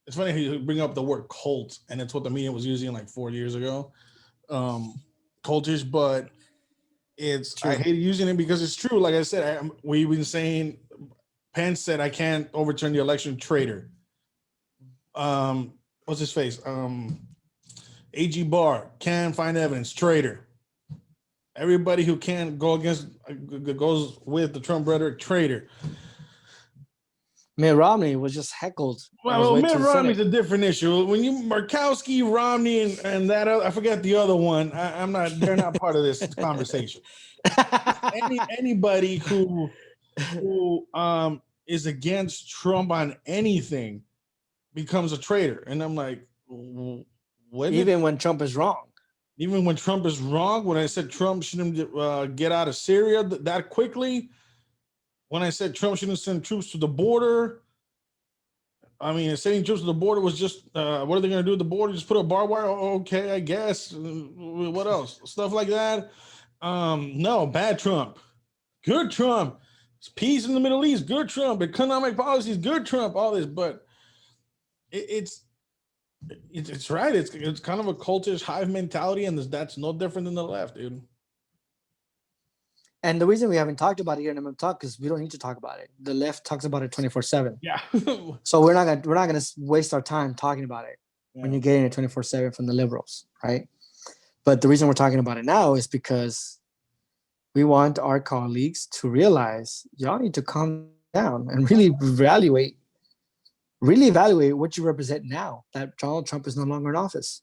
A: It's funny you bring up the word cult, and it's what the media was using like 4 years ago. Cultish, but it's
B: True.
A: I hate using it because it's true. Like I said, we've been saying, Pence said I can't overturn the election. Traitor. What's his face? AG Barr can't find evidence. Traitor. Everybody who can't go against goes with the Trump rhetoric. Traitor.
B: Mitt Romney was just heckled.
A: Well, Mitt Romney's a different issue. When you Murkowski, Romney, and that other, I forget the other one. I'm not. They're not part of this conversation. Anybody who is against Trump on anything becomes a traitor, and I'm like,
B: even when Trump is wrong.
A: Even when Trump is wrong, when I said Trump shouldn't get out of Syria that quickly, when I said Trump shouldn't send troops to the border, I mean, sending troops to the border was just, what are they going to do at the border? Just put a barbed wire? Okay, I guess. What else? Stuff like that. No, bad Trump. Good Trump. It's peace in the Middle East. Good Trump. Economic policies. Good Trump. All this, but it's right. It's kind of a cultish hive mentality, and that's no different than the left, dude.
B: And the reason we haven't talked about it here in MM Talk is we don't need to talk about it. The left talks about it 24/7.
A: Yeah.
B: So we're not gonna waste our time talking about it when you're getting it 24/7 from the liberals, right? But the reason we're talking about it now is because we want our colleagues to realize y'all need to calm down and really evaluate what you represent now that Donald Trump is no longer in office.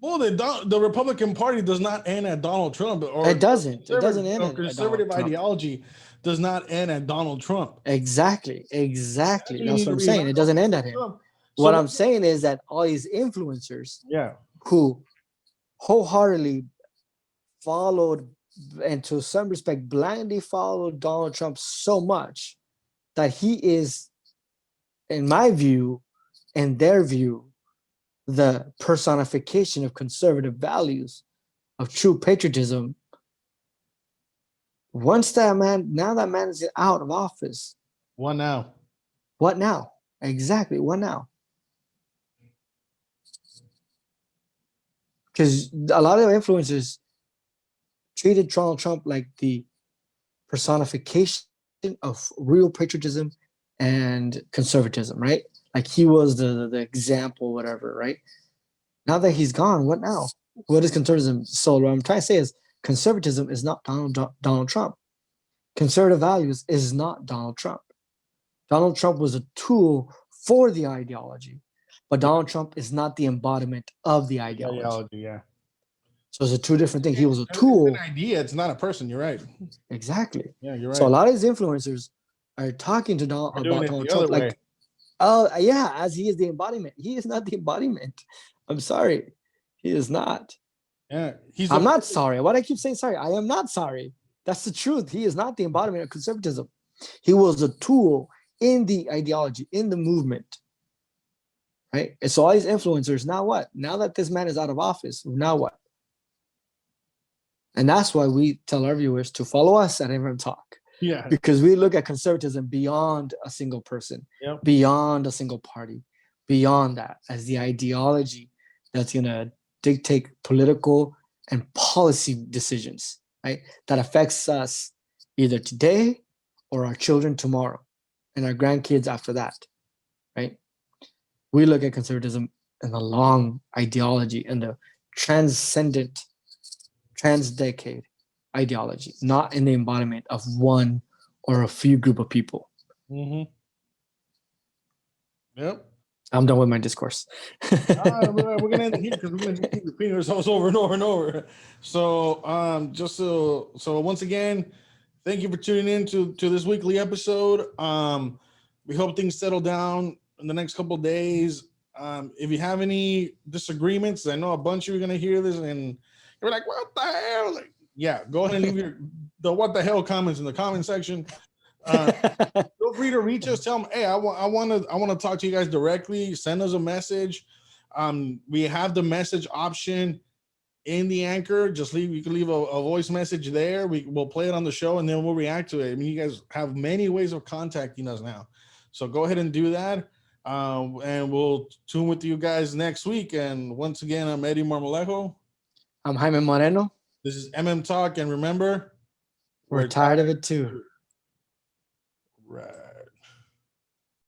B: Well,
A: the Republican Party does not end at Donald Trump. Or
B: it doesn't. It doesn't end at
A: conservative ideology does not end at Donald Trump.
B: Exactly. That's what I'm saying. It doesn't end at him. What I'm saying is that all these influencers who wholeheartedly followed and to some respect blindly followed Donald Trump so much that he is, in my view, in their view, the personification of conservative values, of true patriotism. Once that man is out of office.
A: What now?
B: What now? Exactly. What now? Because a lot of influencers treated Donald Trump like the personification of real patriotism and conservatism, right? Like he was the example, whatever, right? Now that he's gone, what now? What is conservatism? So what I'm trying to say is conservatism is not Donald Trump. Conservative values is not Donald Trump. Donald Trump was a tool for the ideology, but Donald Trump is not the embodiment of the ideology.
A: Yeah.
B: So it's a two different thing. He was a tool.
A: It's an idea. It's not a person. You're right.
B: Exactly.
A: Yeah, you're right.
B: So a lot of these influencers are talking to about Donald Trump like, oh yeah, as he is the embodiment. He is not the embodiment. I'm sorry, he is not.
A: Yeah,
B: I'm not sorry. What I keep saying, sorry, I am not sorry. That's the truth. He is not the embodiment of conservatism. He was a tool in the ideology, in the movement. Right? And so all these influencers, now what? Now that this man is out of office, now what? And that's why we tell our viewers to follow us at MM Talk.
A: Yeah.
B: Because we look at conservatism beyond a single person, beyond a single party, beyond that as the ideology that's going to dictate political and policy decisions, right? That affects us either today or our children tomorrow and our grandkids after that, right? We look at conservatism in the long ideology and the transcendent, trans-decade ideology, not in the embodiment of one or a few group of people.
A: Mm-hmm. Yep.
B: I'm done with my discourse.
A: We're going to end it here because we're going to keep repeating ourselves over and over and over. So so once again, thank you for tuning in to this weekly episode. We hope things settle down in the next couple of days. If you have any disagreements, I know a bunch of you are going to hear this and you're like, what the hell? Like, yeah, go ahead and leave the what the hell comments in the comment section. Feel free to reach us. Tell them, hey, I want to talk to you guys directly. Send us a message. We have the message option in the Anchor. You can leave a voice message there. We'll play it on the show and then we'll react to it. I mean, you guys have many ways of contacting us now, so go ahead and do that. And we'll tune with you guys next week. And once again, I'm Eddie Marmolejo.
B: I'm Jaime Moreno.
A: This is MM Talk, and remember,
B: we're tired of it too.
A: Right.